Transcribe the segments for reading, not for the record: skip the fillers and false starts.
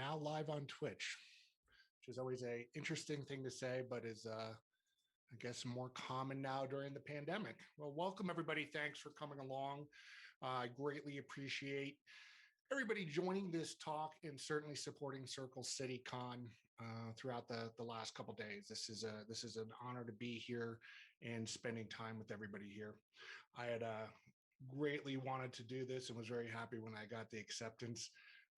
now live on Twitch, which is always a interesting thing to say, but is I guess more common now during the pandemic. Well, welcome everybody. Thanks for coming along. I greatly appreciate everybody joining this talk and certainly supporting CircleCityCon throughout the last couple of days. This is an honor to be here and spending time with everybody here. I had greatly wanted to do this and was very happy when I got the acceptance.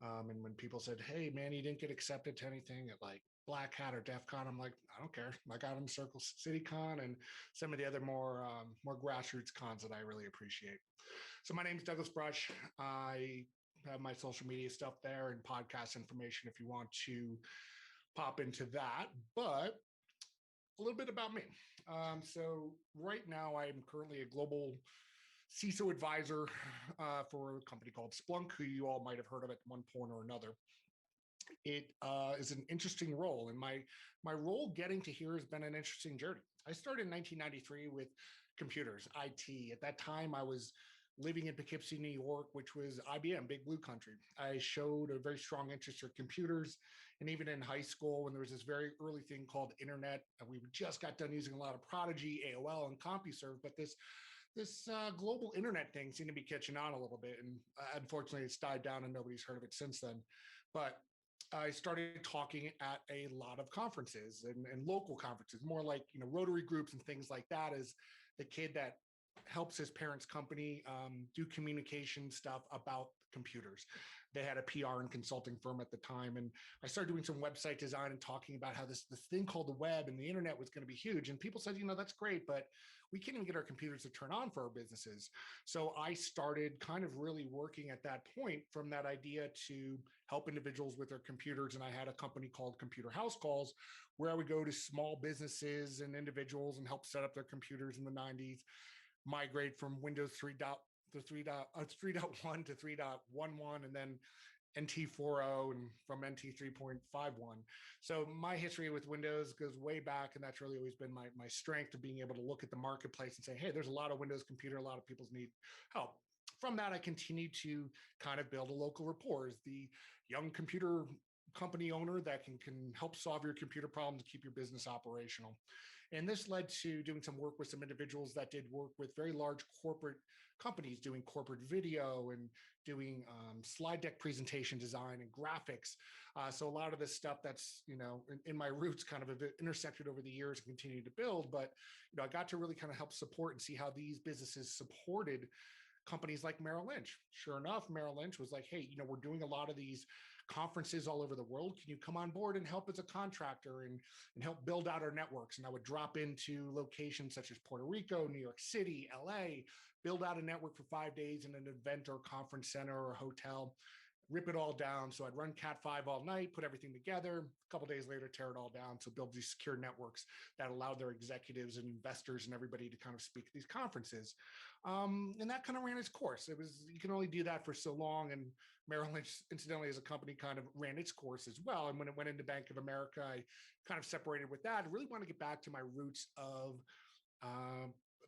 And when people said, "Hey, man, you didn't get accepted to anything at like Black Hat or DEF CON," I'm like, I don't care. I got in CircleCityCon and some of the other more grassroots cons that I really appreciate. So my name is Douglas Brush. I have my social media stuff there and podcast information if you want to pop into that. But a little bit about me. So right now I'm currently a global CISO advisor for a company called Splunk, who you all might have heard of at one point or another. It is an interesting role, and my role getting to here has been an interesting journey. I started in 1993 with computers, IT. At that time, I was living in Poughkeepsie, New York, which was IBM, Big Blue Country. I showed a very strong interest in computers. And even in high school, when there was this very early thing called internet, we just got done using a lot of Prodigy, AOL, and CompuServe, but this global internet thing seemed to be catching on a little bit. And unfortunately, it's died down and nobody's heard of it since then. But I started talking at a lot of conferences and local conferences, more like, Rotary groups and things like that, as the kid that helps his parents' company do communication stuff about computers. They had a PR and consulting firm at the time. And I started doing some website design and talking about how this thing called the web and the internet was going to be huge. And people said, that's great, but we can't even get our computers to turn on for our businesses. So I started kind of really working at that point from that idea to help individuals with their computers. And I had a company called Computer House Calls, where I would go to small businesses and individuals and help set up their computers in the 90s, migrate from Windows 3.1 to 3.11, and then NT 4.0 and from NT 3.51. So my history with Windows goes way back, and that's really always been my strength of being able to look at the marketplace and say, hey, there's a lot of Windows computer, a lot of people need help. From that, I continued to kind of build a local rapport as the young computer company owner that can help solve your computer problems, keep your business operational. And this led to doing some work with some individuals that did work with very large corporate companies, doing corporate video and doing slide deck presentation design and graphics. So a lot of this stuff that's, in my roots kind of intersected over the years and continued to build. But, I got to really kind of help support and see how these businesses supported companies like Merrill Lynch. Sure enough, Merrill Lynch was like, hey, we're doing a lot of these conferences all over the world. Can you come on board and help as a contractor and help build out our networks? And I would drop into locations such as Puerto Rico, New York City, LA, build out a network for 5 days in an event or conference center or hotel, rip it all down. So I'd run Cat5 all night, put everything together. A couple of days later, tear it all down. So build these secure networks that allow their executives and investors and everybody to kind of speak at these conferences. And that kind of ran its course. You can only do that for so long. And Merrill Lynch, incidentally, as a company, kind of ran its course as well. And when it went into Bank of America, I kind of separated with that. I really want to get back to my roots of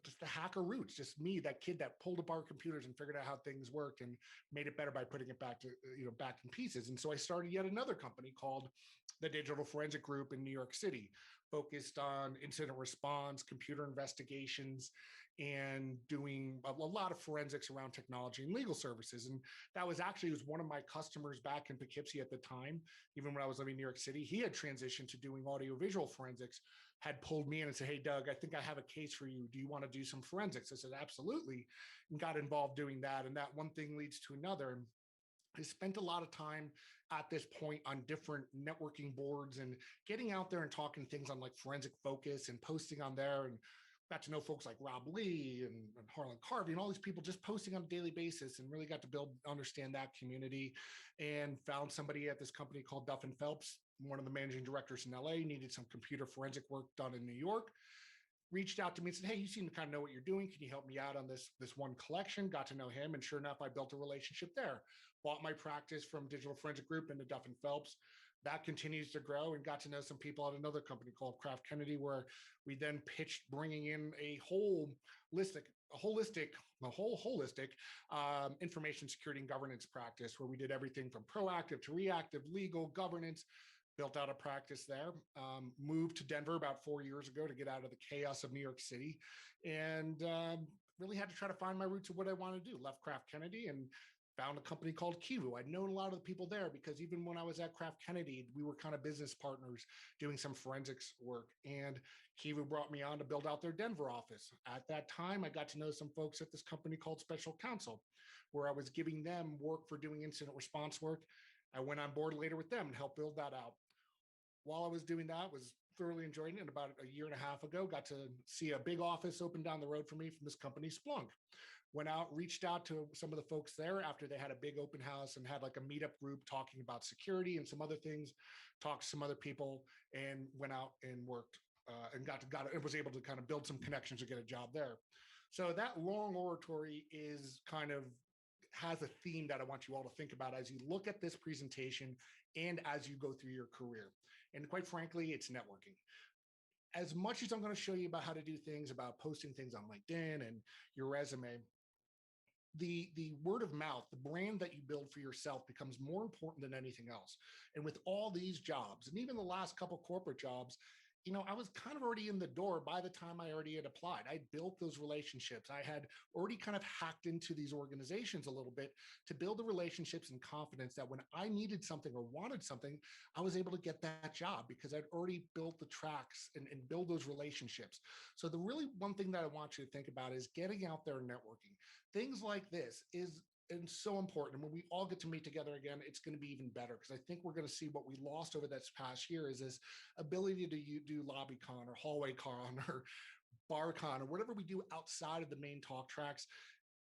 just the hacker roots, just me, that kid that pulled apart computers and figured out how things worked and made it better by putting it back to, back in pieces. And so I started yet another company called the Digital Forensic Group in New York City, focused on incident response, computer investigations, and doing a lot of forensics around technology and legal services. And that was one of my customers back in Poughkeepsie at the time. Even when I was living in New York City, he had transitioned to doing audiovisual forensics, had pulled me in and said, hey, Doug, I think I have a case for you. Do you want to do some forensics? I said, absolutely, and got involved doing that. And that one thing leads to another. I spent a lot of time at this point on different networking boards and getting out there and talking things on like Forensic Focus and posting on there, and got to know folks like Rob Lee and Harlan Carvey and all these people just posting on a daily basis, and really got to understand that community, and found somebody at this company called Duff & Phelps, one of the managing directors in LA, needed some computer forensic work done in New York. Reached out to me and said, hey, you seem to kind of know what you're doing. Can you help me out on this one collection? Got to know him. And sure enough, I built a relationship there. Bought my practice from Digital Forensic Group into Duff & Phelps. That continues to grow, and got to know some people at another company called Kraft Kennedy, where we then pitched bringing in a holistic information security and governance practice, where we did everything from proactive to reactive, legal, governance. Built out a practice there. Moved to Denver about 4 years ago to get out of the chaos of New York City, and really had to try to find my roots of what I want to do. Left Kraft Kennedy and found a company called Kivu. I'd known a lot of the people there because even when I was at Kraft Kennedy, we were kind of business partners doing some forensics work. And Kivu brought me on to build out their Denver office. At that time, I got to know some folks at this company called Special Counsel, where I was giving them work for doing incident response work. I went on board later with them and helped build that out. While I was doing that, was thoroughly enjoying it. And about a year and a half ago, got to see a big office open down the road for me from this company, Splunk. Went out, reached out to some of the folks there after they had a big open house and had like a meetup group talking about security and some other things, talked to some other people, and went out and worked and was able to kind of build some connections to get a job there. So that long oratory is kind of has a theme that I want you all to think about as you look at this presentation and as you go through your career. And quite frankly, it's networking. As much as I'm going to show you about how to do things, about posting things on LinkedIn and your resume, the word of mouth, the brand that you build for yourself becomes more important than anything else. And with all these jobs, and even the last couple corporate jobs, I was kind of already in the door by the time I already had applied. I built those relationships. I had already kind of hacked into these organizations a little bit to build the relationships and confidence that when I needed something or wanted something, I was able to get that job because I'd already built the tracks and build those relationships. So the really one thing that I want you to think about is getting out there and networking. Things like this is and so important. And when we all get to meet together again, it's going to be even better because I think we're going to see what we lost over this past year is this ability to do LobbyCon or HallwayCon or BarCon or whatever we do outside of the main talk tracks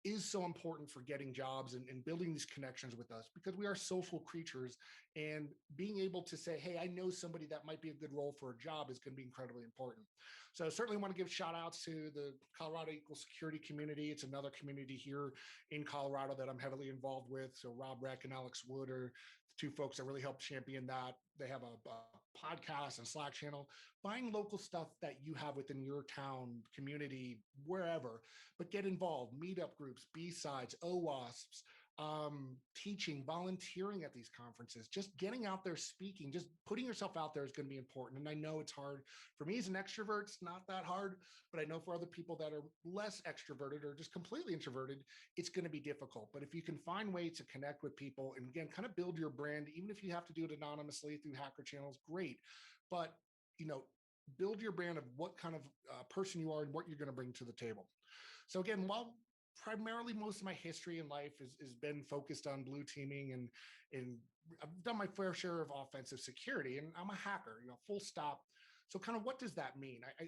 is so important for getting jobs and building these connections with us because we are social creatures, and being able to say, hey, I know somebody that might be a good role for a job is going to be incredibly important. So I certainly want to give shout outs to the Colorado Equal Security community. It's another community here in Colorado that I'm heavily involved with. So Rob Reck and Alex Wood are the two folks that really helped champion that. They have a podcast and Slack channel. Find local stuff that you have within your town, community, wherever, but get involved. Meetup groups, B-sides, OWASPs, teaching, volunteering at these conferences, just getting out there speaking, just putting yourself out there is going to be important. And I know it's hard. For me as an extrovert, it's not that hard, but I know for other people that are less extroverted or just completely introverted, it's going to be difficult. But if you can find ways to connect with people and again, kind of build your brand, even if you have to do it anonymously through hacker channels, great. But, build your brand of what kind of person you are and what you're going to bring to the table. So again, while primarily most of my history in life has been focused on blue teaming and I've done my fair share of offensive security, and I'm a hacker, full stop. So kind of what does that mean? I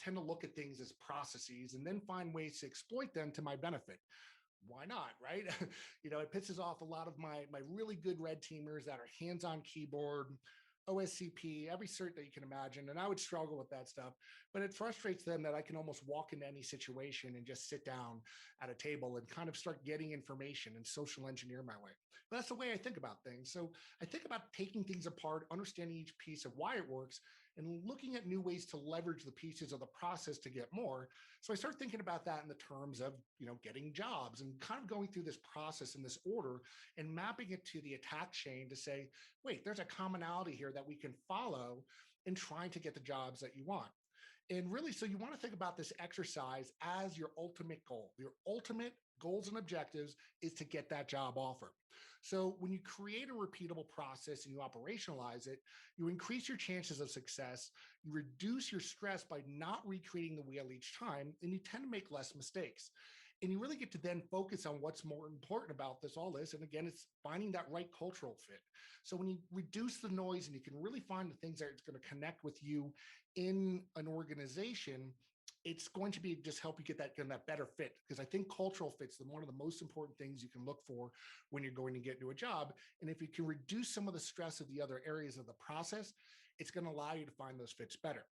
tend to look at things as processes and then find ways to exploit them to my benefit. Why not, right? It pisses off a lot of my really good red teamers that are hands-on keyboard, OSCP, every cert that you can imagine. And I would struggle with that stuff, but it frustrates them that I can almost walk into any situation and just sit down at a table and kind of start getting information and social engineer my way. But that's the way I think about things. So I think about taking things apart, understanding each piece of why it works, and looking at new ways to leverage the pieces of the process to get more. So I start thinking about that in the terms of, getting jobs and kind of going through this process in this order and mapping it to the attack chain to say, wait, there's a commonality here that we can follow in trying to get the jobs that you want. And really, so you want to think about this exercise as your ultimate goal. Your ultimate goals and objectives is to get that job offer. So when you create a repeatable process and you operationalize it, you increase your chances of success, you reduce your stress by not recreating the wheel each time, and you tend to make less mistakes. And you really get to then focus on what's more important about all this. And again, it's finding that right cultural fit. So when you reduce the noise and you can really find the things that it's going to connect with you in an organization, it's going to be just help you get that better fit. Because I think cultural fit's one of the most important things you can look for when you're going to get into a job. And if you can reduce some of the stress of the other areas of the process, it's going to allow you to find those fits better.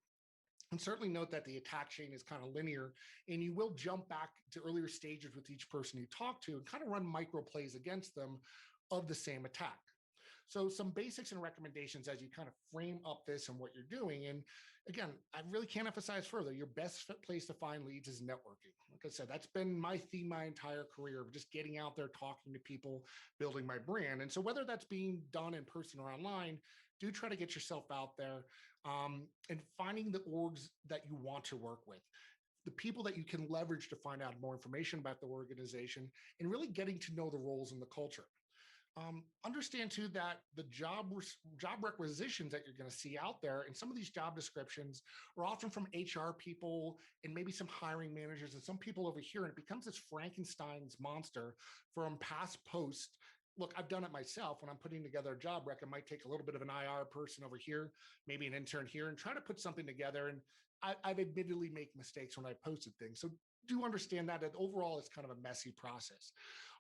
And certainly note that the attack chain is kind of linear, and you will jump back to earlier stages with each person you talk to and kind of run micro plays against them of the same attack. So some basics and recommendations as you kind of frame up this and what you're doing. And again, I really can't emphasize further, your best place to find leads is networking. Like I said, that's been my theme my entire career of just getting out there, talking to people, building my brand. And so whether that's being done in person or online, do try to get yourself out there, and finding the orgs that you want to work with, the people that you can leverage to find out more information about the organization, and really getting to know the roles and the culture. Understand too that the job requisitions that you're going to see out there, and some of these job descriptions are often from HR people and maybe some hiring managers and some people over here, and it becomes this Frankenstein's monster from past posts. Look, I've done it myself. When I'm putting together a job rec, I might take a little bit of an IR person over here, maybe an intern here, and try to put something together. And I've admittedly make mistakes when I posted things. So do understand that overall it's kind of a messy process.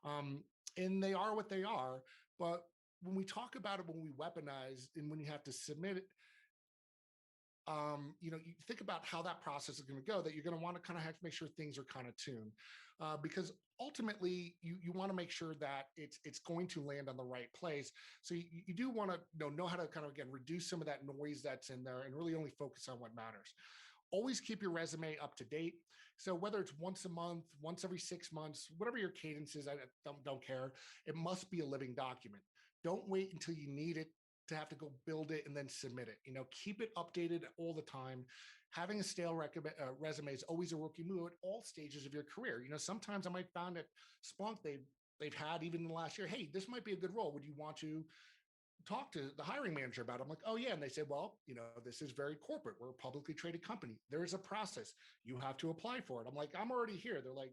Um, and they are what they are. But when we talk about it, when we weaponize and when you have to submit it, you think about how that process is going to go, that you're going to want to kind of have to make sure things are kind of tuned, because ultimately you want to make sure that it's going to land on the right place. So you do want to know how to kind of, again, reduce some of that noise that's in there and really only focus on what matters. Always keep your resume up to date. So whether it's once a month, once every 6 months, whatever your cadence is, I don't care. It must be a living document. Don't wait until you need it to have to go build it and then submit it. Keep it updated all the time. Having a stale resume is always a rookie move at all stages of your career. Sometimes I might find at Splunk they've had, even in the last year, hey, this might be a good role. Would you want to talk to the hiring manager about it? I'm like, oh yeah. And they said, well, this is very corporate. We're a publicly traded company. There is a process. You have to apply for it. I'm like, I'm already here. They're like,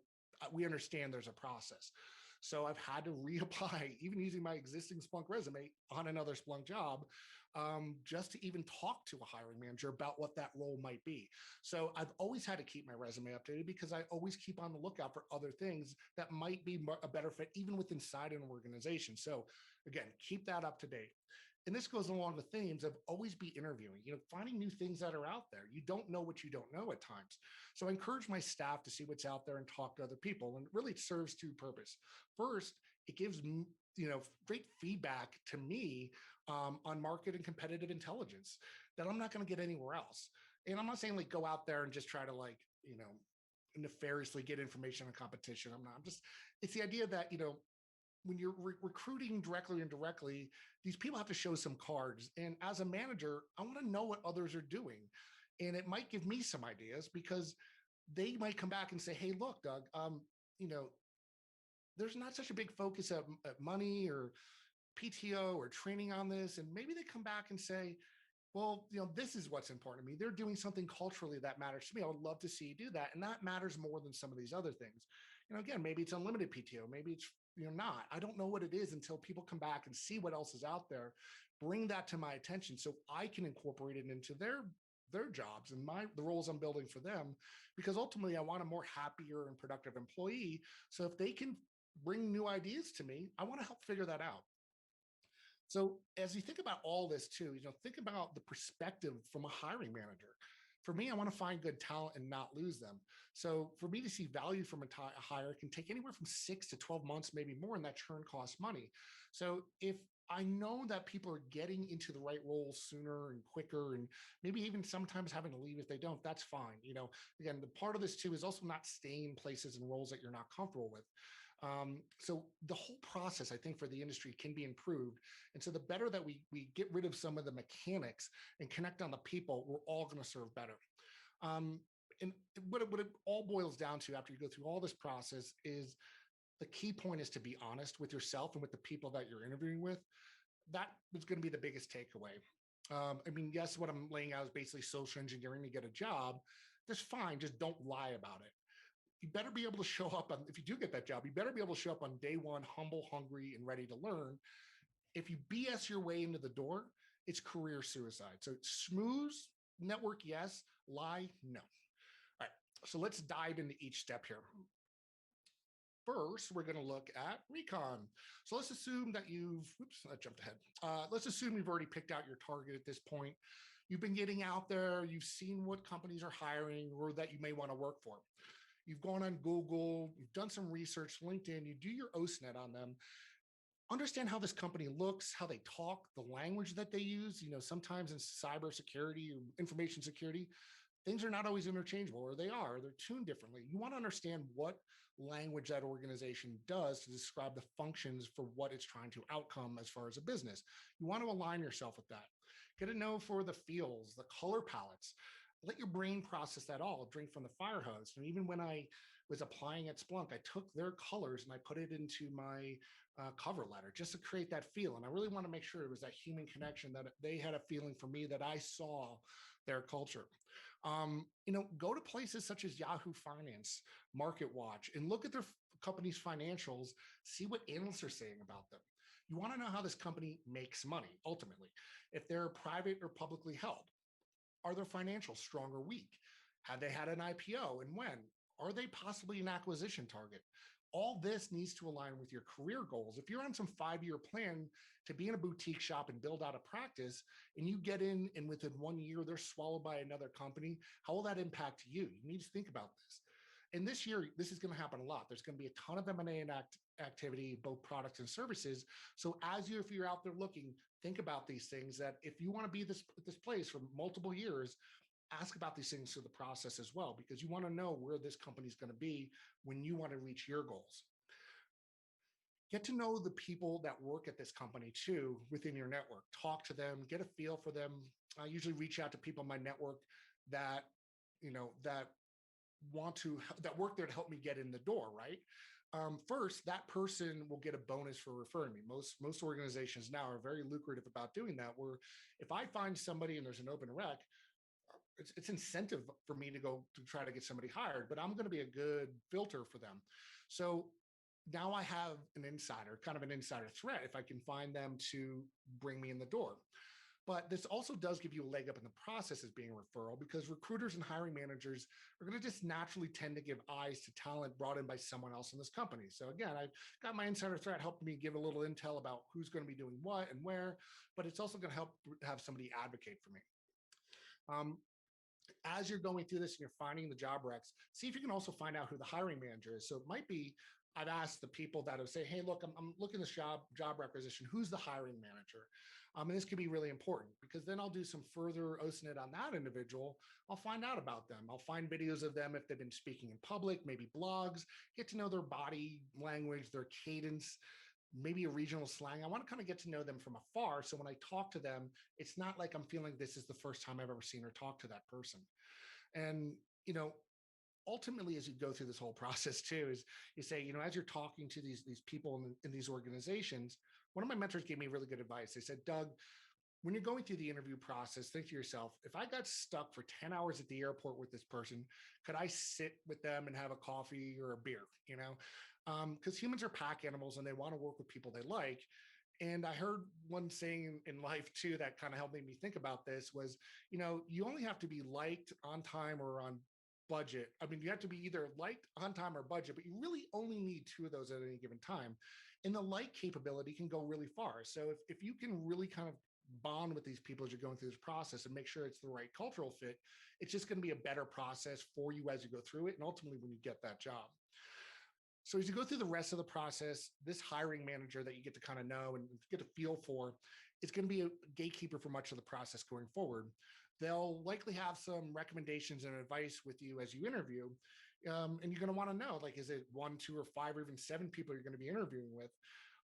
we understand there's a process. So I've had to reapply, even using my existing Splunk resume, on another Splunk job, just to even talk to a hiring manager about what that role might be. So I've always had to keep my resume updated, because I always keep on the lookout for other things that might be a better fit, even with inside an organization. So again, keep that up to date. And this goes along the themes of always be interviewing, finding new things that are out there. You don't know what you don't know at times. So I encourage my staff to see what's out there and talk to other people. And really it serves two purposes. First, it gives great feedback to me, on market and competitive intelligence that I'm not going to get anywhere else. And I'm not saying like go out there and just try to nefariously get information on competition. I'm just, it's the idea that, when you're recruiting directly or indirectly, these people have to show some cards. And as a manager, I want to know what others are doing. And it might give me some ideas, because they might come back and say, hey, look, Doug, you know, there's not such a big focus at money or PTO or training on this. And maybe they come back and say, well, this is what's important to me. They're doing something culturally that matters to me. I would love to see you do that. And that matters more than some of these other things. Again, maybe it's unlimited PTO. Maybe it's, not. I don't know what it is until people come back and see what else is out there. Bring that to my attention so I can incorporate it into their jobs and the roles I'm building for them, because ultimately I want a more happier and productive employee. So if they can bring new ideas to me, I want to help figure that out. So as you think about all this too, think about the perspective from a hiring manager. For me, I want to find good talent and not lose them. So for me to see value from a hire can take anywhere from 6 to 12 months, maybe more, and that churn costs money. So if I know that people are getting into the right roles sooner and quicker, and maybe even sometimes having to leave if they don't, that's fine. Again, the part of this too is also not staying in places and roles that you're not comfortable with. So the whole process, I think, for the industry can be improved. And so the better that we get rid of some of the mechanics and connect on the people, we're all going to serve better. Um, and what it all boils down to after you go through all this process is the key point is to be honest with yourself and with the people that you're interviewing with. That is going to be the biggest takeaway. Yes, what I'm laying out is basically social engineering to get a job. That's fine. Just don't lie about it. You better be able to show up on, if you do get that job, you better be able to show up on day one, humble, hungry, and ready to learn. If you BS your way into the door, it's career suicide. So smooth, network, yes, lie, no. All right, so let's dive into each step here. First, we're going to look at Recon. So let's assume that I jumped ahead. Let's assume you've already picked out your target at this point. You've been getting out there, you've seen what companies are hiring or that you may want to work for. You've gone on Google, you've done some research, LinkedIn, you do your OSNet on them. Understand how this company looks, how they talk, the language that they use. Sometimes in cybersecurity or information security, things are not always interchangeable, or they're tuned differently. You want to understand what language that organization does to describe the functions for what it's trying to outcome as far as a business. You want to align yourself with that. Get to know for the feels, the color palettes. Let your brain process that all. Drink from the fire hose. And even when I was applying at Splunk, I took their colors and I put it into my cover letter just to create that feel. And I really want to make sure it was that human connection, that they had a feeling for me, that I saw their culture. Go to places such as Yahoo Finance, Market Watch, and look at their company's financials, see what analysts are saying about them. You want to know how this company makes money ultimately. If they're private or publicly held, are their financials strong or weak? Have they had an IPO, and when? Are they possibly an acquisition target? All this needs to align with your career goals. If you're on some 5-year plan to be in a boutique shop and build out a practice, and you get in and within 1 year they're swallowed by another company, how will that impact you? You need to think about this. And this year, this is going to happen a lot. There's going to be a ton of M&A and activity, both products and services. So if you're out there looking, think about these things, that if you want to be this place for multiple years, ask about these things through the process as well, because you want to know where this company is going to be when you want to reach your goals. Get to know the people that work at this company too within your network. Talk to them, get a feel for them. I usually reach out to people in my network that, that that work there to help me get in the door, right? First, that person will get a bonus for referring me. Most organizations now are very lucrative about doing that, where if I find somebody and there's an open rec, it's incentive for me to go to try to get somebody hired, but I'm going to be a good filter for them. So now I have kind of an insider threat, if I can find them to bring me in the door. But this also does give you a leg up in the process as being a referral, because recruiters and hiring managers are going to just naturally tend to give eyes to talent brought in by someone else in this company. So again, I got my insider threat helping me give a little intel about who's going to be doing what and where, but it's also going to help have somebody advocate for me. As you're going through this and you're finding the job recs, see if you can also find out who the hiring manager is. So it might be, I've asked the people that have say, hey, look, I'm looking at this job requisition. Who's the hiring manager? And this could be really important, because then I'll do some further OSINT on that individual. I'll find out about them. I'll find videos of them if they've been speaking in public, maybe blogs, get to know their body language, their cadence, maybe a regional slang. I want to kind of get to know them from afar. So when I talk to them, it's not like I'm feeling this is the first time I've ever seen or talked to that person. And, ultimately, as you go through this whole process too, is you say, as you're talking to these people in these organizations, one of my mentors gave me really good advice. They said, Doug, when you're going through the interview process, think to yourself, if I got stuck for 10 hours at the airport with this person, could I sit with them and have a coffee or a beer? Because humans are pack animals and they want to work with people they like. And I heard one saying in life too that kind of helped me think about this was, you only have to be liked, on time, or on budget. I mean, you have to be either liked, on time, or budget, but you really only need 2 of those at any given time. And the like capability can go really far. So if you can really kind of bond with these people as you're going through this process and make sure it's the right cultural fit, it's just going to be a better process for you as you go through it. And ultimately, when you get that job. So as you go through the rest of the process, this hiring manager that you get to kind of know and get a feel for is going to be a gatekeeper for much of the process going forward. They'll likely have some recommendations and advice with you as you interview. And you're going to want to know, like, is it 1, 2, or 5, or even 7 people you're going to be interviewing with?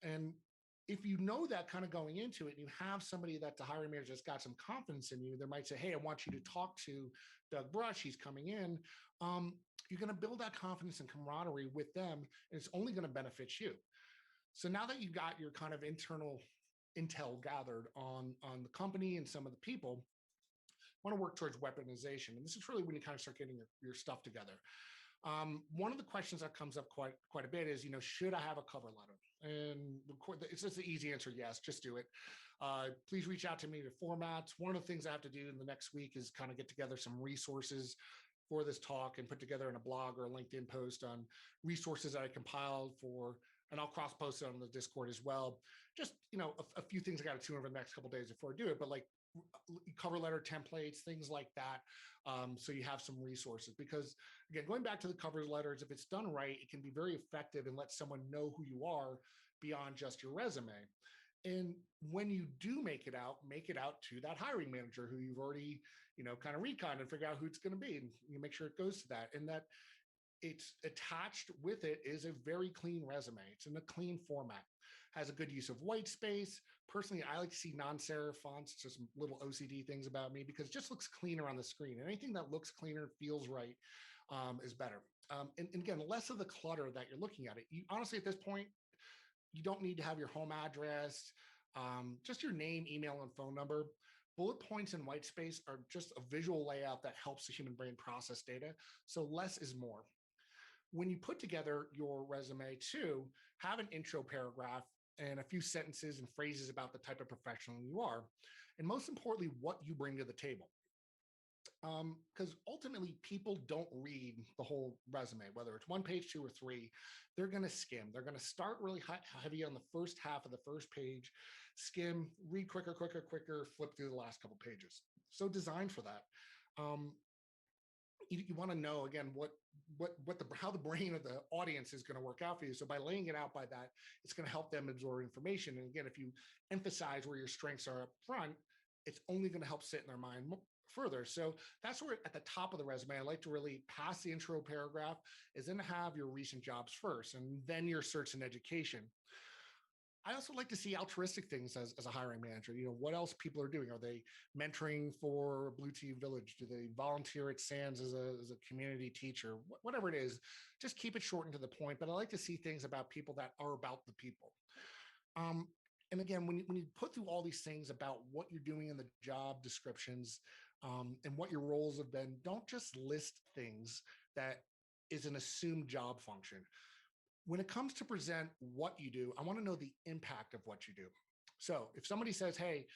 And if you know that kind of going into it, and you have somebody that the hiring manager has got some confidence in you, they might say, hey, I want you to talk to Doug Brush. He's coming in. You're going to build that confidence and camaraderie with them, and it's only going to benefit you. So now that you've got your kind of internal intel gathered on the company and some of the people, want to work towards weaponization. And this is really when you kind of start getting your stuff together. One of the questions that comes up quite a bit is, should I have a cover letter? And it's just the easy answer, yes, just do it. Please reach out to me to formats. One of the things I have to do in the next week is kind of get together some resources for this talk and put together in a blog or a LinkedIn post on resources that I compiled for, and I'll cross post it on the Discord as well. Just, a few things I got to tune over the next couple of days before I do it, but like cover letter templates, things like that. So you have some resources, because again, going back to the cover letters, if it's done right, it can be very effective and let someone know who you are beyond just your resume. And when you do make it out to that hiring manager who you've already, kind of recon and figure out who it's going to be, and you make sure it goes to that. And that it's attached with it is a very clean resume. It's in a clean format, has a good use of white space. Personally, I like to see non-serif fonts, just little OCD things about me, because it just looks cleaner on the screen. And anything that looks cleaner, feels right, is better. And again, less of the clutter that you're looking at it. You, honestly, at this point, you don't need to have your home address, just your name, email, and phone number. Bullet points and white space are just a visual layout that helps the human brain process data. So less is more. When you put together your resume too, have an intro paragraph and a few sentences and phrases about the type of professional you are. And most importantly, what you bring to the table. Because ultimately people don't read the whole resume, whether it's 1 page, 2 or 3, they're going to skim. They're going to start really heavy on the first half of the first page, skim, read quicker, flip through the last couple pages. So designed for that. You want to know again how the brain of the audience is going to work out for you. So by laying it out by that, it's going to help them absorb information. And again, if you emphasize where your strengths are up front, it's only going to help sit in their mind further. So that's where at the top of the resume, I like to really pass the intro paragraph, is then have your recent jobs first, and then your certs and education. I also like to see altruistic things as a hiring manager. What else people are doing. Are they mentoring for Blue Tea Village? Do they volunteer at Sands as a community teacher? Whatever it is, just keep it short and to the point. But I like to see things about people that are about the people. And again, when you put through all these things about what you're doing in the job descriptions, and what your roles have been, don't just list things that is an assumed job function. When it comes to present what you do, I want to know the impact of what you do. So if somebody says, hey,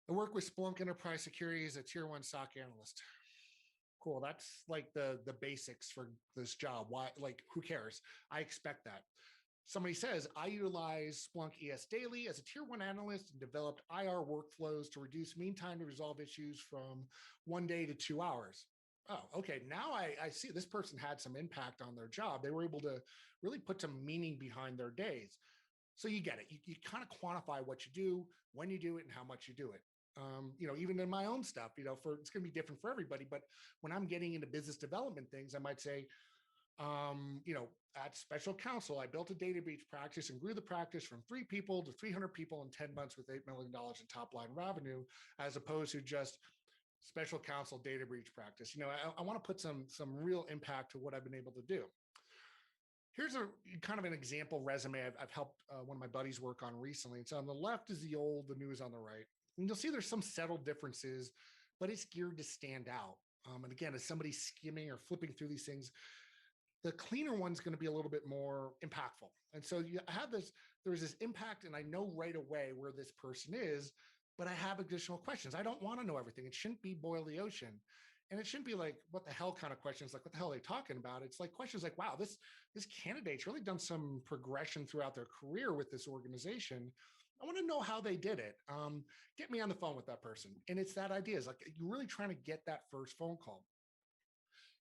I work with Splunk Enterprise Security as a tier 1 SOC analyst. Cool. That's like the basics for this job. Why? Like, who cares? I expect that. Somebody says, I utilize Splunk ES Daily as a tier 1 analyst and developed IR workflows to reduce mean time to resolve issues from 1 day to 2 hours. Oh, okay. Now I see this person had some impact on their job. They were able to really put some meaning behind their days. So you get it. You kind of quantify what you do, when you do it, and how much you do it. Even in my own stuff, it's going to be different for everybody. But when I'm getting into business development things, I might say, at special counsel, I built a data breach practice and grew the practice from 3 people to 300 people in 10 months with $8 million in top line revenue, as opposed to just special counsel data breach practice. I want to put some real impact to what I've been able to do. Here's a kind of an example resume I've helped one of my buddies work on recently. It's on the left is the old, the new is on the right. And you'll see there's some subtle differences, but it's geared to stand out. And again, as somebody skimming or flipping through these things, the cleaner one's going to be a little bit more impactful. And so you have there's this impact, and I know right away where this person is, but I have additional questions. I don't want to know everything. It shouldn't be boil the ocean. And it shouldn't be like, what the hell kind of questions, like, what the hell are they talking about? It's like questions like, wow, this candidate's really done some progression throughout their career with this organization. I want to know how they did it. Get me on the phone with that person. And it's that idea. It's like, you're really trying to get that first phone call.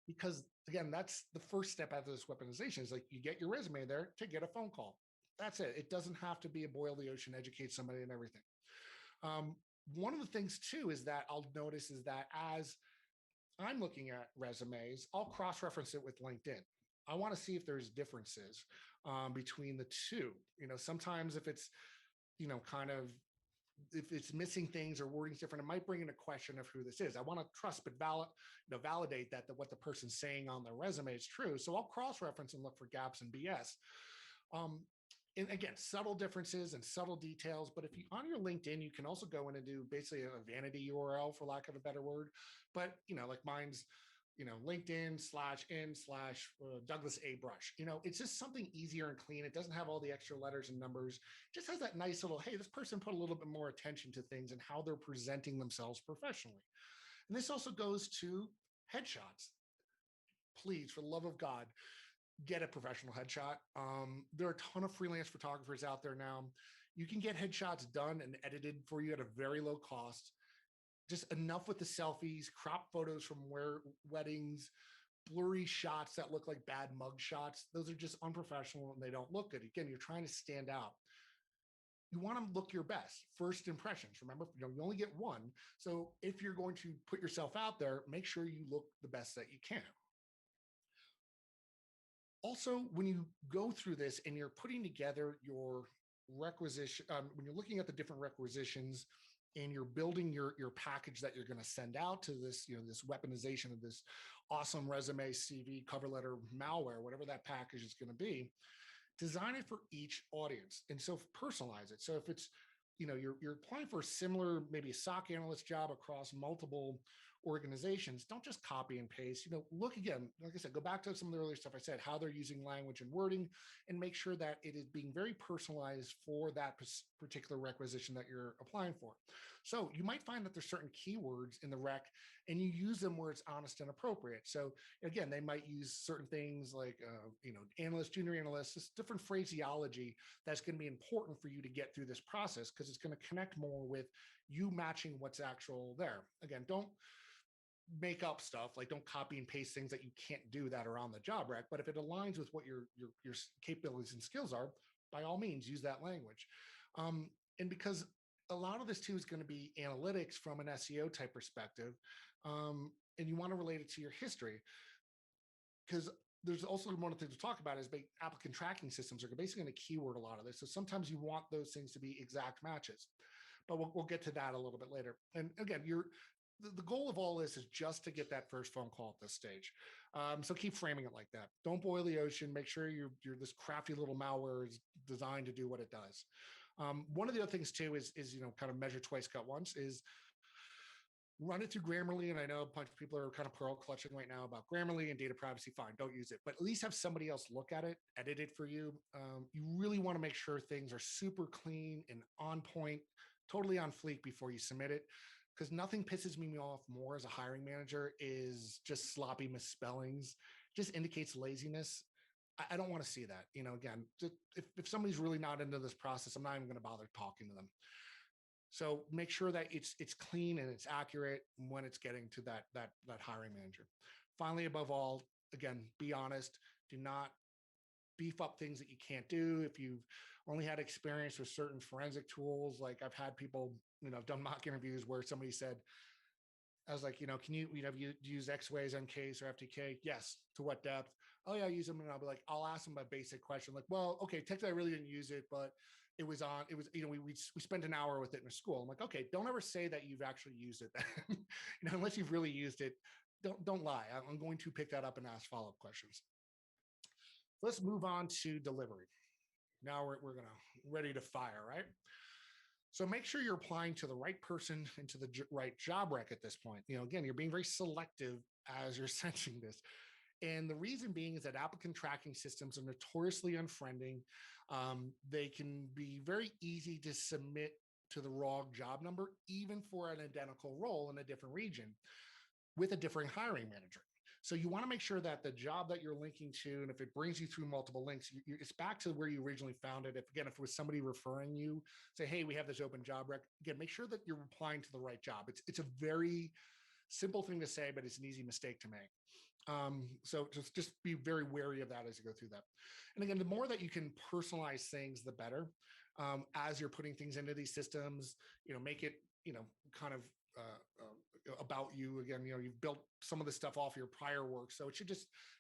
Because again, that's the first step after this weaponization, is like, you get your resume there to get a phone call. That's it. It doesn't have to be a boil the ocean, educate somebody and everything. One of the things too is that I'll notice is that as I'm looking at resumes, I'll cross-reference it with LinkedIn. I want to see if there's differences between the two. Sometimes if it's, kind of, if it's missing things or wording's different, it might bring in a question of who this is. I want to trust but validate that what the person's saying on their resume is true. So I'll cross-reference and look for gaps and BS. And again, subtle differences and subtle details. But if you on your LinkedIn, you can also go in and do basically a vanity URL, for lack of a better word. But like mine's, LinkedIn/in/Douglas A. Brush. It's just something easier and clean. It doesn't have all the extra letters and numbers. It just has that nice little, hey, this person put a little bit more attention to things and how they're presenting themselves professionally. And this also goes to headshots. Please, for the love of God, get a professional headshot. There are a ton of freelance photographers out there now. You can get headshots done and edited for you at a very low cost. Just enough with the selfies, crop photos from weddings, blurry shots that look like bad mug shots. Those are just unprofessional and they don't look good. Again, you're trying to stand out. You want to look your best. First impressions. Remember, you only get one. So if you're going to put yourself out there, make sure you look the best that you can. Also, when you go through this and you're putting together your requisition, when you're looking at the different requisitions and you're building your package that you're going to send out to this, this weaponization of this awesome resume, CV, cover letter, malware, whatever that package is going to be, design it for each audience. And so personalize it. So if it's, you're applying for a similar, maybe a SOC analyst job across multiple organizations, don't just copy and paste. Look again, like I said, go back to some of the earlier stuff I said, how they're using language and wording, and make sure that it is being very personalized for that particular requisition that you're applying for. So you might find that there's certain keywords in the rec and you use them where it's honest and appropriate. So again, they might use certain things like, analyst, junior analyst, this different phraseology that's going to be important for you to get through this process, because it's going to connect more with you matching what's actual there. Again, don't make up stuff, like don't copy and paste things that you can't do that are on the job rec. But if it aligns with what your capabilities and skills are, by all means, use that language. And because a lot of this too is going to be analytics from an SEO type perspective, and you want to relate it to your history, because there's also one of the things to talk about is applicant tracking systems are basically going to keyword a lot of this. So sometimes you want those things to be exact matches, but we'll get to that a little bit later. And again, the goal of all this is just to get that first phone call at this stage. So keep framing it like that. Don't boil the ocean. Make sure you're this crafty little malware is designed to do what it does. One of the other things too is kind of measure twice, cut once, is run it through Grammarly. And I know a bunch of people are kind of pearl clutching right now about Grammarly and data privacy. Fine, don't use it, but at least have somebody else look at it, edit it for you. You really want to make sure things are super clean and on point, totally on fleek before you submit it. Because nothing pisses me off more as a hiring manager is just sloppy misspellings. Just indicates laziness. I don't want to see that. Again, if somebody's really not into this process, I'm not even going to bother talking to them. So make sure that it's clean and it's accurate when it's getting to that hiring manager. Finally, above all, again, be honest. Do not beef up things that you can't do. If you've only had experience with certain forensic tools, like I've had people, I've done mock interviews where somebody said, I was like, can you use X-Ways, NKs, or FTK? Yes. To what depth? Oh yeah, I use them. And I'll be like, I'll ask them a basic question. Like, well, okay, technically I really didn't use it, but we spent an hour with it in a school. I'm like, okay, don't ever say that you've actually used it then. Unless you've really used it, don't lie. I'm going to pick that up and ask follow-up questions. Let's move on to delivery. Now we're ready to fire, right? So make sure you're applying to the right person and to the right job rec at this point. Again, you're being very selective as you're sending this. And the reason being is that applicant tracking systems are notoriously unfriending. They can be very easy to submit to the wrong job number, even for an identical role in a different region with a different hiring manager. So you want to make sure that the job that you're linking to, and if it brings you through multiple links, it's back to where you originally found it. If it was somebody referring you, say, hey, we have this open job rec. Again, make sure that you're applying to the right job. It's a very simple thing to say, but it's an easy mistake to make. So just be very wary of that as you go through that. And again, the more that you can personalize things, the better. As you're putting things into these systems, make it, kind of about you. Again, you've built some of the stuff off your prior work, so it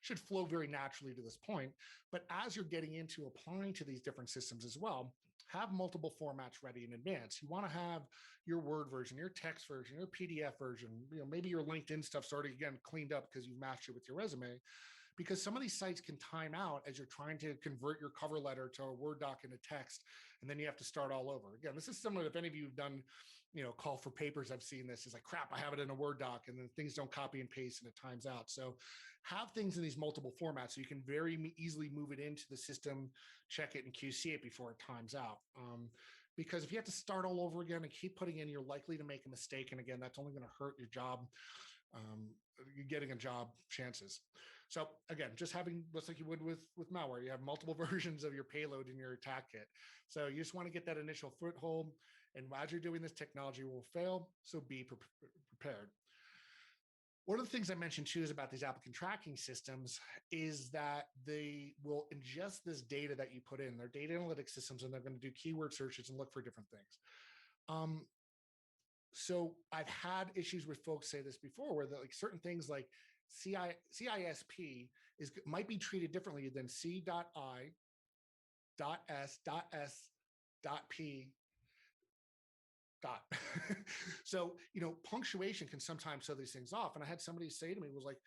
should flow very naturally to this point. But as you're getting into applying to these different systems as well, have multiple formats ready in advance. You want to have your Word version, your text version, your PDF version, maybe your LinkedIn stuff's already, again, cleaned up because you've matched it with your resume, because some of these sites can time out as you're trying to convert your cover letter to a Word doc into text, and then you have to start all over. Again, this is similar, if any of you have done, call for papers, I've seen this. It's like, crap, I have it in a Word doc, and then things don't copy and paste and it times out. So have things in these multiple formats so you can very easily move it into the system, check it and QC it before it times out. Because if you have to start all over again and keep putting in, you're likely to make a mistake. And again, that's only going to hurt your job. You're getting a job chances. So again, just having, just like you would with malware, you have multiple versions of your payload in your attack kit. So you just want to get that initial foothold. And as you're doing this, technology will fail. So be prepared. One of the things I mentioned too is about these applicant tracking systems is that they will ingest this data that you put in their data analytics systems, and they're going to do keyword searches and look for different things. So I've had issues with folks say this before, where like certain things like CISP might be treated differently than C.I.S.S.P. So, punctuation can sometimes throw these things off. And I had somebody say to me, was like,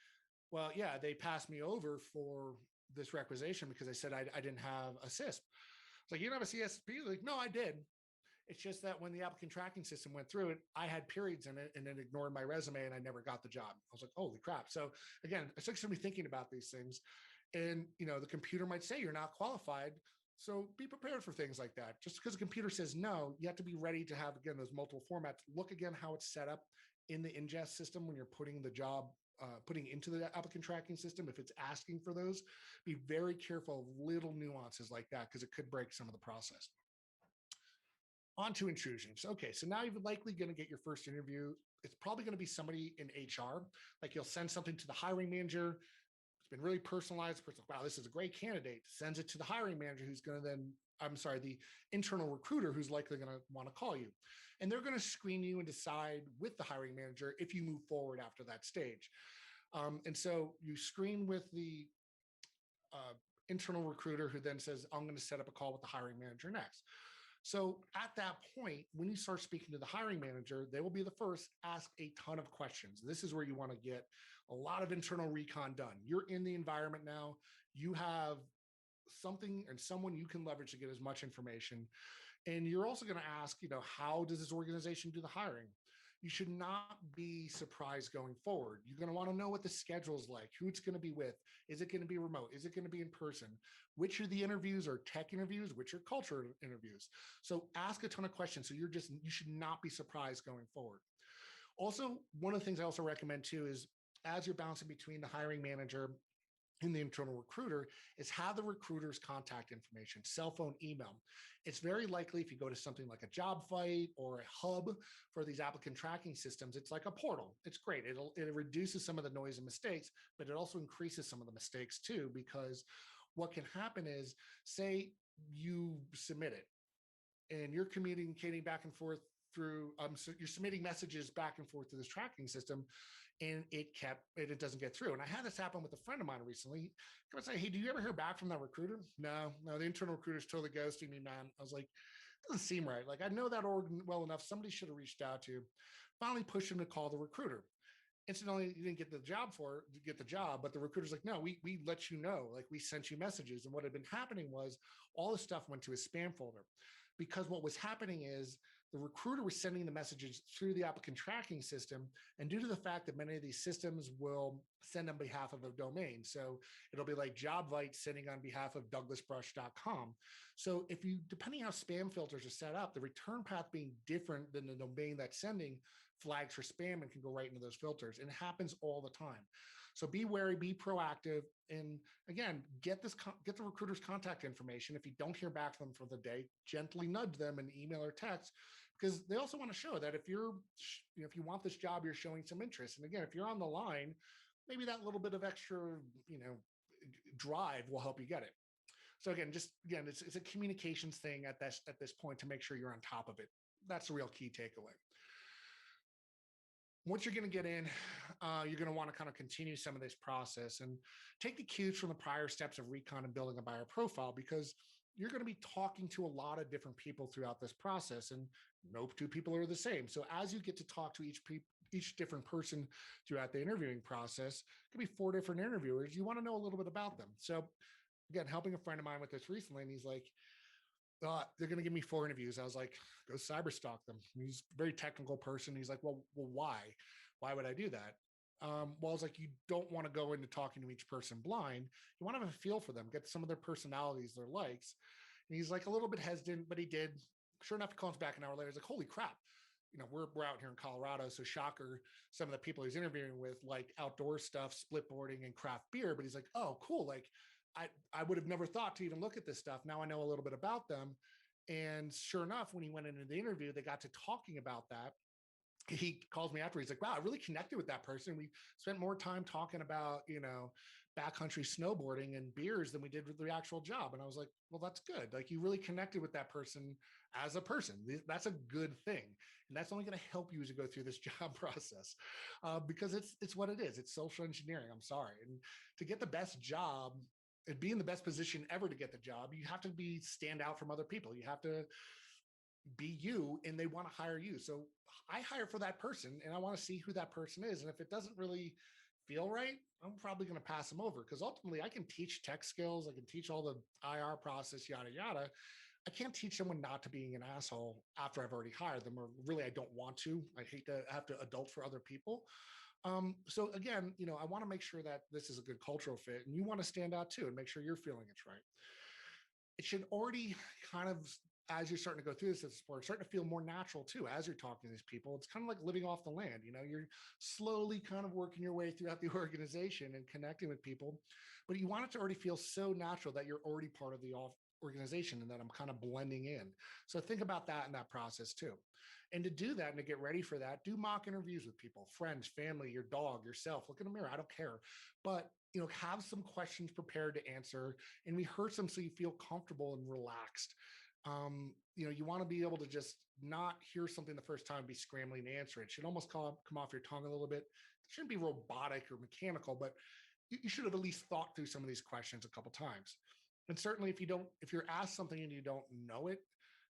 well, yeah, they passed me over for this requisition because I said I didn't have a CISP. It's like, you don't have a CSP? Like, no, I did. It's just that when the applicant tracking system went through it, I had periods in it and then ignored my resume and I never got the job. I was like, holy crap. So again, it's like somebody thinking about these things, and the computer might say you're not qualified. So be prepared for things like that. Just because the computer says no, you have to be ready to have, again, those multiple formats. Look again how it's set up in the ingest system when you're putting the job, putting into the applicant tracking system. If it's asking for those, be very careful of little nuances like that because it could break some of the process. On to intrusions. Okay, so now you're likely going to get your first interview. It's probably going to be somebody in HR. Like you'll send something to the hiring manager. It's been really personalized. The person's like, wow, this is a great candidate. Sends it to the hiring manager who's going to then, the internal recruiter who's likely going to want to call you. And they're going to screen you and decide with the hiring manager if you move forward after that stage. And so you screen with the internal recruiter who then says, I'm going to set up a call with the hiring manager next. So at that point, when you start speaking to the hiring manager, they will be the first ask a ton of questions. This is where you want to get a lot of internal recon done. You're in the environment now. You have something and someone you can leverage to get as much information. And you're also going to ask, how does this organization do the hiring? You should not be surprised going forward. You're going to want to know what the schedule is like, who it's going to be with. Is it going to be remote? Is it going to be in person? Which of the interviews are tech interviews? Which are culture interviews? So ask a ton of questions. So you should not be surprised going forward. Also, one of the things I also recommend too is as you're bouncing between the hiring manager and the internal recruiter is have the recruiter's contact information, cell phone, email. It's very likely if you go to something like a job fight or a hub for these applicant tracking systems, it's like a portal. It's great. It reduces some of the noise and mistakes, but it also increases some of the mistakes too, because what can happen is, say you submit it and you're communicating back and forth through, so you're submitting messages back and forth to this tracking system, and it doesn't get through. And I had this happen with a friend of mine recently. I was like, hey, do you ever hear back from that recruiter? No, the internal recruiter's totally ghosting me, man. I was like, doesn't seem right. Like, I know that org well enough. Somebody should have reached out to you. Finally pushed him to call the recruiter. Incidentally, you didn't get the job, but the recruiter's like, no, we let you know, like we sent you messages. And what had been happening was all this stuff went to his spam folder, because what was happening is the recruiter was sending the messages through the applicant tracking system. And due to the fact that many of these systems will send on behalf of a domain, so it'll be like JobVite sending on behalf of douglasbrush.com. So depending how spam filters are set up, the return path being different than the domain that's sending flags for spam and can go right into those filters. And it happens all the time. So be wary, be proactive, and again, get the recruiter's contact information. If you don't hear back from them for the day, gently nudge them in email or text, because they also want to show that if you want this job, you're showing some interest. And again, if you're on the line, maybe that little bit of extra, drive will help you get it. So again, it's a communications thing at this point to make sure you're on top of it. That's the real key takeaway. Once you're going to get in, you're going to want to kind of continue some of this process and take the cues from the prior steps of Recon and building a buyer profile, because you're going to be talking to a lot of different people throughout this process, and no two people are the same. So as you get to talk to each different person throughout the interviewing process, it could be 4 different interviewers. You want to know a little bit about them. So again, helping a friend of mine with this recently, and he's like, they're going to give me 4 interviews. I was like, go cyberstalk them. He's a very technical person. He's like, well, why? Why would I do that? Well, I was like, you don't want to go into talking to each person blind. You want to have a feel for them, get some of their personalities, their likes. And he's like a little bit hesitant, but he did. Sure enough, he calls back an hour later. He's like, holy crap. We're out here in Colorado. So shocker, some of the people he's interviewing with like outdoor stuff, splitboarding and craft beer. But he's like, oh, cool. Like, I would have never thought to even look at this stuff. Now I know a little bit about them. And sure enough, when he went into the interview, they got to talking about that. he calls me after. He's like, wow, I really connected with that person. We spent more time talking about, backcountry snowboarding and beers than we did with the actual job. And I was like, well, that's good. Like, you really connected with that person as a person. That's a good thing. And that's only going to help you as you go through this job process, because it's what it is. It's social engineering. I'm sorry. And to get the best job and be in the best position ever to get the job, you have to stand out from other people. You have to be you, and they want to hire you. So I hire for that person, and I want to see who that person is. And if it doesn't really feel right, I'm probably going to pass them over, because ultimately I can teach tech skills. I can teach all the IR process, yada, yada. I can't teach someone not to being an asshole after I've already hired them, or really I don't want to. I hate to have to adult for other people. So again, I want to make sure that this is a good cultural fit, and you want to stand out too and make sure you're feeling it's right. It should already kind of, as you're starting to go through this at sport, starting to feel more natural too as you're talking to these people. It's kind of like living off the land. You're slowly kind of working your way throughout the organization and connecting with people, but you want it to already feel so natural that you're already part of the organization and that I'm kind of blending in. So think about that in that process too. And to do that and to get ready for that, do mock interviews with people, friends, family, your dog, yourself. Look in the mirror. I don't care. But have some questions prepared to answer and rehearse them so you feel comfortable and relaxed. You want to be able to just not hear something the first time, be scrambling to answer it. It should almost come off your tongue a little bit. It shouldn't be robotic or mechanical, but you should have at least thought through some of these questions a couple times. And certainly if you're asked something and you don't know it,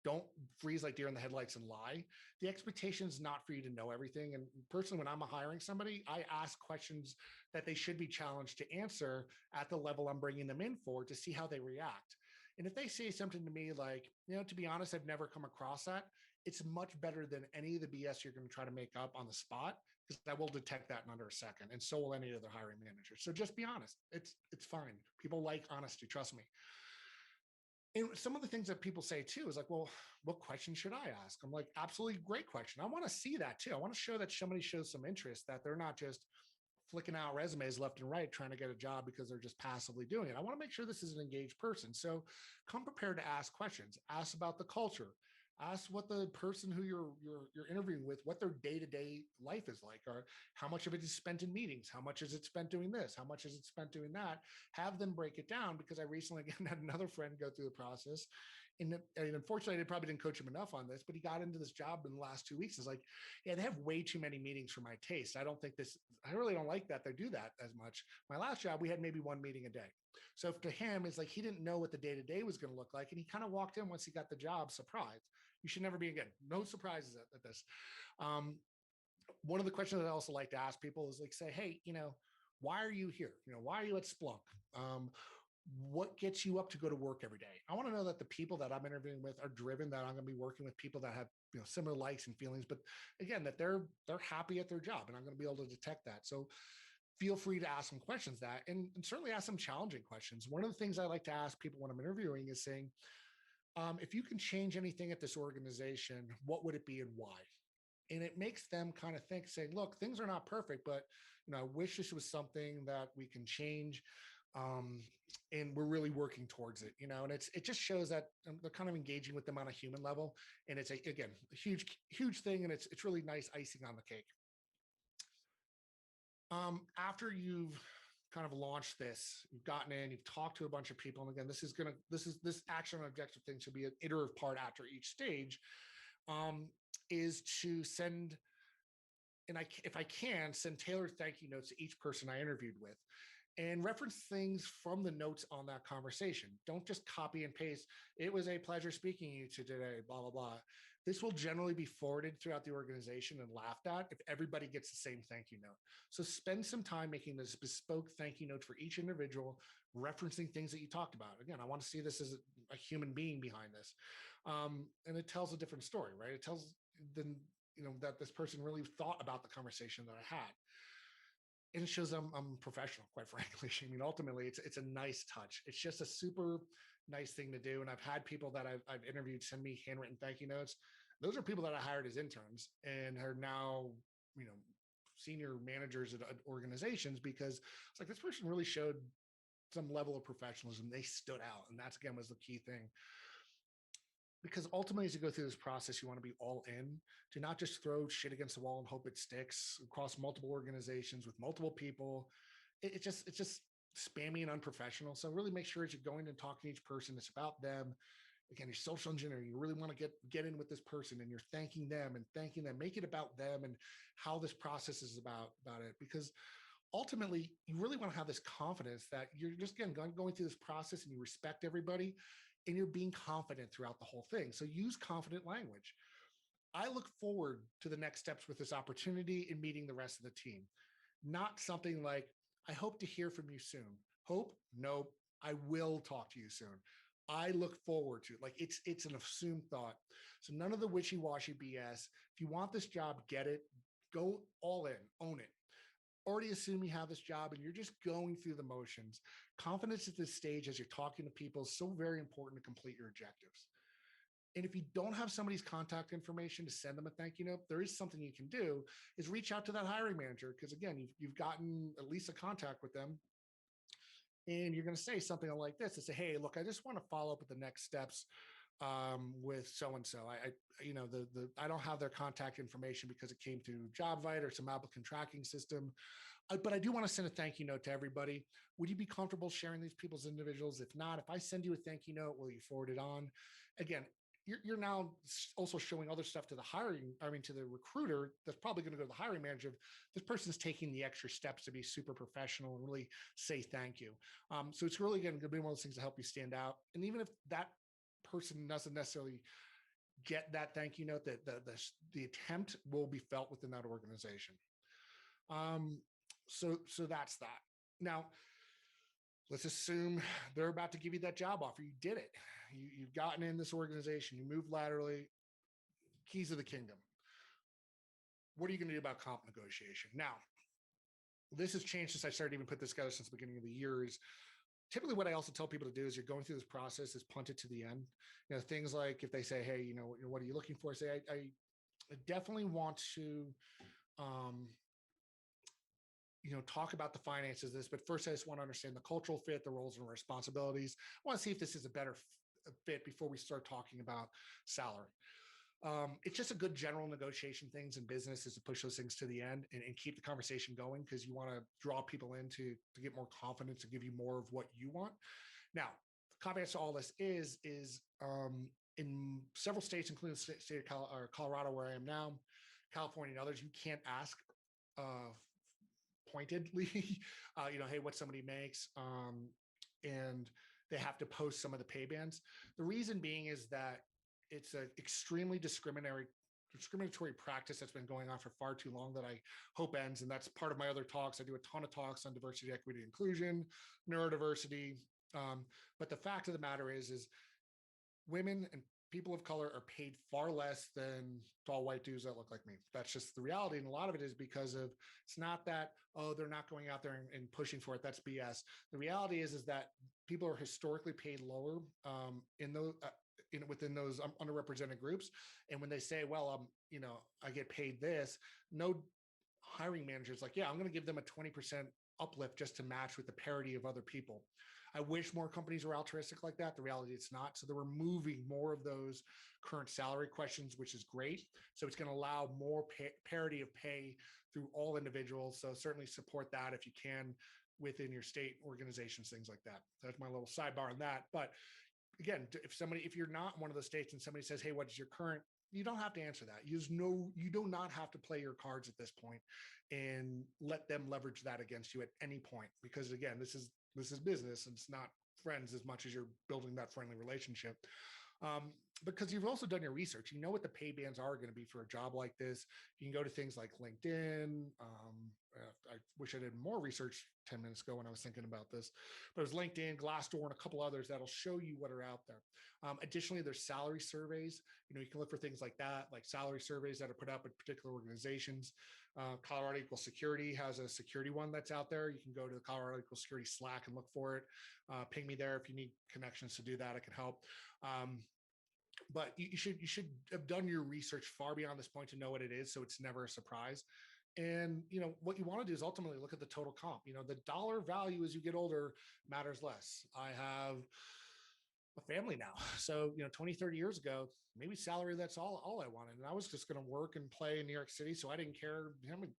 don't freeze like deer in the headlights and lie. The expectation is not for you to know everything. And personally, when I'm hiring somebody, I ask questions that they should be challenged to answer at the level I'm bringing them in for, to see how they react. And if they say something to me like, to be honest, I've never come across that, it's much better than any of the BS you're going to try to make up on the spot, because I will detect that in under a second. And so will any other hiring manager. So just be honest. It's fine. People like honesty. Trust me. And some of the things that people say too is like, well, what question should I ask? I'm like, absolutely great question. I want to see that too. I want to show that somebody shows some interest, that they're not just flicking out resumes left and right trying to get a job because they're just passively doing it. I want to make sure this is an engaged person. So come prepared to ask questions. Ask about the culture. Ask what the person who you're interviewing with, what their day-to-day life is like, or how much of it is spent in meetings, how much is it spent doing this, how much is it spent doing that. Have them break it down, because I recently again had another friend go through the process. And unfortunately, I probably didn't coach him enough on this, but he got into this job in the last 2 weeks. It's like, yeah, they have way too many meetings for my taste. I really don't like that they do that as much. My last job, we had maybe one meeting a day. So to him, it's like he didn't know what the day-to-day was going to look like. And he kind of walked in once he got the job surprised. You should never be, again, no surprises at this. One of the questions that I also like to ask people is like, say, hey, why are you here? Why are you at Splunk? What gets you up to go to work every day? I want to know that the people that I'm interviewing with are driven, that I'm going to be working with people that have similar likes and feelings, but again, that they're happy at their job, and I'm going to be able to detect that. So feel free to ask some questions and certainly ask some challenging questions. One of the things I like to ask people when I'm interviewing is saying, if you can change anything at this organization, what would it be and why? And it makes them kind of think, saying, look, things are not perfect, but I wish this was something that we can change. And we're really working towards it, and it just shows that they're kind of engaging with them on a human level. And it's again, a huge thing. And it's really nice icing on the cake. After you've kind of launched this, you've gotten in, you've talked to a bunch of people. And again, this action and objective thing should be an iterative part after each stage, is to send, and if I can, send tailored thank you notes to each person I interviewed with, and reference things from the notes on that conversation. Don't just copy and paste. It was a pleasure speaking to you today, blah, blah, blah. This will generally be forwarded throughout the organization and laughed at if everybody gets the same thank you note. So spend some time making this bespoke thank you note for each individual, referencing things that you talked about. Again, I want to see this as a human being behind this. And it tells a different story, right? It tells that this person really thought about the conversation that I had. And it shows I'm professional, quite frankly. I mean, ultimately, it's a nice touch. It's just a super nice thing to do. And I've had people that I've interviewed send me handwritten thank you notes. Those are people that I hired as interns and are now, senior managers at organizations, because it's like, this person really showed some level of professionalism. They stood out. And that's, again, was the key thing. Because ultimately, as you go through this process, you want to be all in. Do not just throw shit against the wall and hope it sticks across multiple organizations with multiple people. It's just spammy and unprofessional. So really make sure as you're going and talking to each person, it's about them. Again, you're social engineering. You really want to get in with this person, and you're thanking them and thanking them. Make it about them and how this process is about it. Because ultimately, you really want to have this confidence that you're just again going through this process and you respect everybody and you're being confident throughout the whole thing. So use confident language. I look forward to the next steps with this opportunity in meeting the rest of the team. Not something like, I hope to hear from you soon. Hope? No, I will talk to you soon. I look forward to it. Like it's an assumed thought. So none of the wishy-washy BS. If you want this job, get it. Go all in, own it. Already assume you have this job and you're just going through the motions. Confidence at this stage as you're talking to people is so very important to complete your objectives. And if you don't have somebody's contact information to send them a thank you note, there is something you can do is reach out to that hiring manager. Because again, you've gotten at least a contact with them. And you're going to say something like this to say, hey, look, I just want to follow up with the next steps with so-and-so. I don't have their contact information because it came through JobVite or some applicant tracking system. But I do want to send a thank you note to everybody. Would you be comfortable sharing these people's individuals? If not, if I send you a thank you note, will you forward it on? Again, you're now also showing other stuff to to the recruiter that's probably going to go to the hiring manager. This person's taking the extra steps to be super professional and really say thank you. So it's really going to be one of those things to help you stand out. And even if that person doesn't necessarily get that thank you note, that the attempt will be felt within that organization. So that's that. Now, let's assume they're about to give you that job offer. You did it. You've gotten in this organization. You moved laterally. Keys of the kingdom. What are you going to do about comp negotiation? Now, this has changed since I started even put this together since the beginning of the year. Is typically what I also tell people to do is you're going through this process is punt it to the end. Things like if they say, hey, what are you looking for? Say, I definitely want to, talk about the finances of this, but first I just want to understand the cultural fit, the roles and responsibilities. I want to see if this is a better fit before we start talking about salary. It's just a good general negotiation things in business is to push those things to the end and keep the conversation going because you want to draw people in to get more confidence to give you more of what you want. Now, the caveat to all this is in several states, including the state of Colorado, where I am now, California and others, you can't ask pointedly, hey, what somebody makes, and they have to post some of the pay bands. The reason being is that it's an extremely discriminatory practice that's been going on for far too long that I hope ends. And that's part of my other talks. I do a ton of talks on diversity, equity, inclusion, neurodiversity. But the fact of the matter is women and people of color are paid far less than tall white dudes that look like me. That's just the reality. And a lot of it is because of, it's not that, oh, they're not going out there and pushing for it. That's BS. The reality is that people are historically paid lower in those, within those underrepresented groups. And when they say, well, I get paid this, no hiring managers like, yeah, I'm going to give them a 20% uplift just to match with the parity of other people. I wish more companies were altruistic like that. The reality it's not. So they're removing more of those current salary questions, which is great. So it's going to allow more parity of pay through all individuals. So certainly support that if you can within your state organizations, things like that. That's my little sidebar on that. But again, if you're not one of those states and somebody says, hey, what is your current, you don't have to answer that. You do not have to play your cards at this point and let them leverage that against you at any point. Because again, this is business and it's not friends as much as you're building that friendly relationship. Because you've also done your research. You know what the pay bands are going to be for a job like this. You can go to things like LinkedIn. I wish I did more research 10 minutes ago when I was thinking about this, but it was LinkedIn, Glassdoor, and a couple others that'll show you what are out there. Additionally, there's salary surveys. You can look for things like that, like salary surveys that are put up at particular organizations. Colorado Equal Security has a security one that's out there. You can go to the Colorado Equal Security Slack and look for it. Ping me there if you need connections to do that. I can help. But you should have done your research far beyond this point to know what it is, so it's never a surprise. And what you want to do is ultimately look at the total comp. The dollar value as you get older matters less. I have a family now. So, 20, 30 years ago, maybe salary, that's all I wanted. And I was just going to work and play in New York City. So I didn't care how many,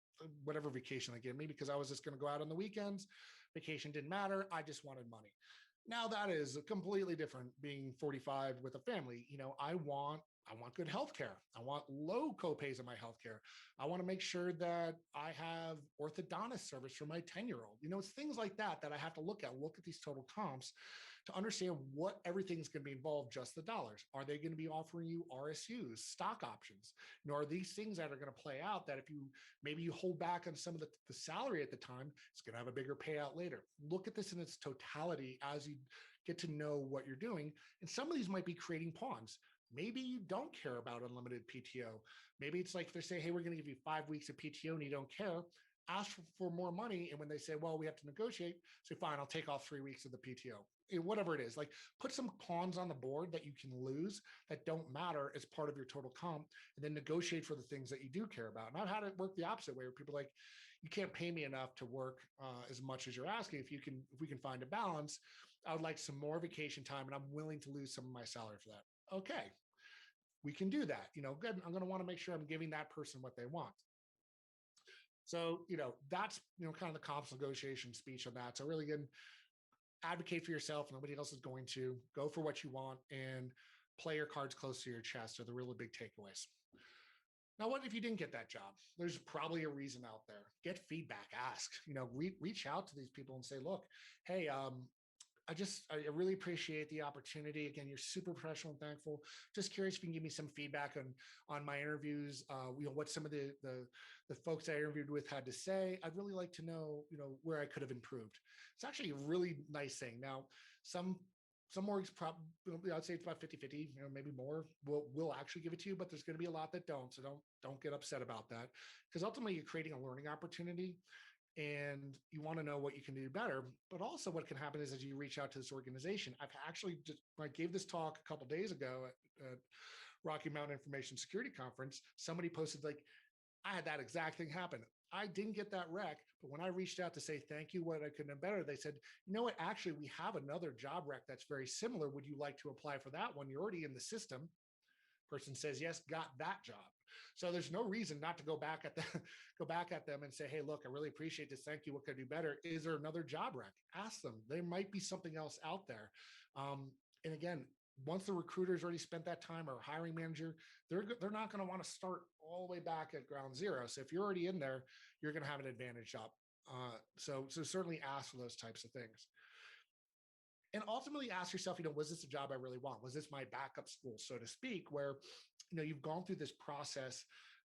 whatever vacation they gave me, because I was just going to go out on the weekends. Vacation didn't matter. I just wanted money. Now that is completely different being 45 with a family. I want good healthcare. I want low copays in my healthcare. I want to make sure that I have orthodontist service for my 10-year-old. It's things like that I have to look at these total comps to understand what everything's going to be involved, just the dollars. Are they going to be offering you RSUs, stock options? Are these things that are going to play out that if maybe you hold back on some of the salary at the time, it's going to have a bigger payout later. Look at this in its totality as you get to know what you're doing. And some of these might be creating pawns. Maybe you don't care about unlimited PTO. Maybe it's like they say, hey, we're going to give you 5 weeks of PTO and you don't care. Ask for more money. And when they say, well, we have to negotiate, say, fine, I'll take off 3 weeks of the PTO. Whatever it is, like put some pawns on the board that you can lose that don't matter as part of your total comp, and then negotiate for the things that you do care about. And I've had it work the opposite way, where people are like, you can't pay me enough to work as much as you're asking. If we can find a balance, I would like some more vacation time and I'm willing to lose some of my salary for that. Okay, we can do that. Good. I'm going to want to make sure I'm giving that person what they want. So, that's, kind of the comps negotiation speech on that. So really, again, advocate for yourself. Nobody else is going to. Go for what you want and play your cards close to your chest are the really big takeaways. Now, what if you didn't get that job? There's probably a reason out there. Get feedback, ask, reach out to these people and say, look, hey, I really appreciate the opportunity. Again, you're super professional and thankful. Just curious if you can give me some feedback on my interviews. What some of the folks I interviewed with had to say. I'd really like to know, where I could have improved. It's actually a really nice thing. Now, some orgs probably, I'd say it's about 50-50, maybe more will actually give it to you, but there's going to be a lot that don't. So don't get upset about that, because ultimately you're creating a learning opportunity. And you want to know what you can do better. But also what can happen is, as you reach out to this organization, I gave this talk a couple of days ago at Rocky Mountain Information Security Conference. Somebody posted, like, I had that exact thing happen. I didn't get that rec, but when I reached out to say thank you, what I could have done better, they said, you know what, actually, we have another job rec that's very similar. Would you like to apply for that one? You're already in the system. Person says yes, got that job. So there's no reason not to go back at them and say, hey, look, I really appreciate this. Thank you. What could I do better? Is there another job rec? Ask them. There might be something else out there. And again, once the recruiter's already spent that time, or hiring manager, they're not going to want to start all the way back at ground zero. So if you're already in there, you're going to have an advantage job. So certainly ask for those types of things. And ultimately ask yourself, was this a job I really want? Was this my backup school, so to speak, where, you've gone through this process,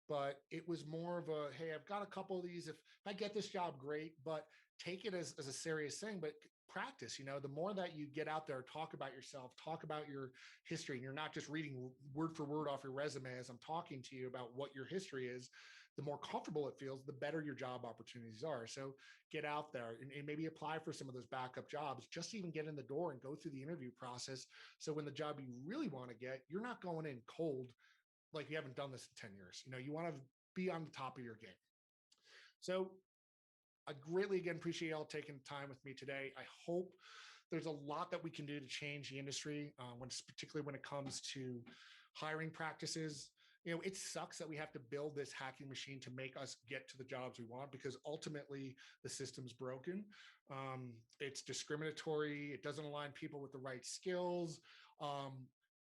but it was more of a, hey, I've got a couple of these. If I get this job, great, but take it as a serious thing, but practice. The more that you get out there, talk about yourself, talk about your history, and you're not just reading word for word off your resume as I'm talking to you about what your history is, the more comfortable it feels, the better your job opportunities are. So get out there and maybe apply for some of those backup jobs, just to even get in the door and go through the interview process. So when the job you really want to get, you're not going in cold, like you haven't done this in 10 years. You want to be on the top of your game. So I greatly, again, appreciate y'all taking time with me today. I hope there's a lot that we can do to change the industry, particularly when it comes to hiring practices. It sucks that we have to build this hacking machine to make us get to the jobs we want, because ultimately the system's broken. It's discriminatory. It doesn't align people with the right skills.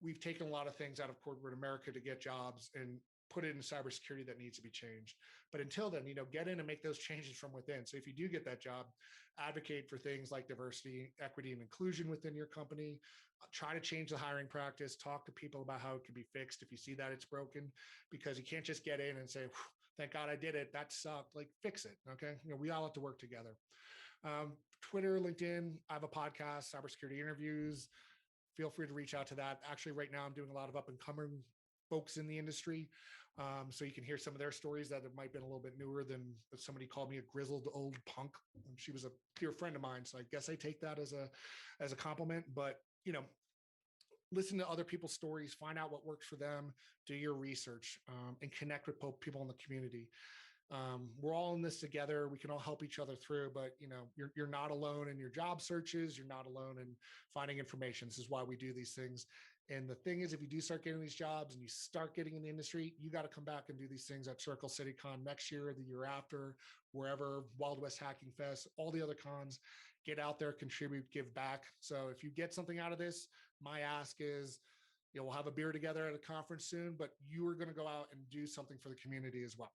We've taken a lot of things out of corporate America to get jobs and put it in cybersecurity that needs to be changed. But until then, get in and make those changes from within. So if you do get that job, advocate for things like diversity, equity, and inclusion within your company. Try to change the hiring practice. Talk to people about how it can be fixed if you see that it's broken, because you can't just get in and say, thank God I did it. That sucked. Like, fix it. Okay. We all have to work together. Twitter, LinkedIn, I have a podcast, cybersecurity interviews. Feel free to reach out to that. Actually, right now I'm doing a lot of up and coming folks in the industry. So you can hear some of their stories that might have been a little bit newer than somebody called me a grizzled old punk. And she was a dear friend of mine. So I guess I take that as a compliment, but listen to other people's stories, find out what works for them, do your research, and connect with people in the community. We're all in this together. We can all help each other through, but you're not alone in your job searches. You're not alone in finding information. This is why we do these things. And the thing is, if you do start getting these jobs and you start getting in the industry, you got to come back and do these things at CircleCityCon next year, the year after, wherever, Wild West Hacking Fest, all the other cons. Get out there, contribute, give back. So if you get something out of this, my ask is, we'll have a beer together at a conference soon, but you are going to go out and do something for the community as well.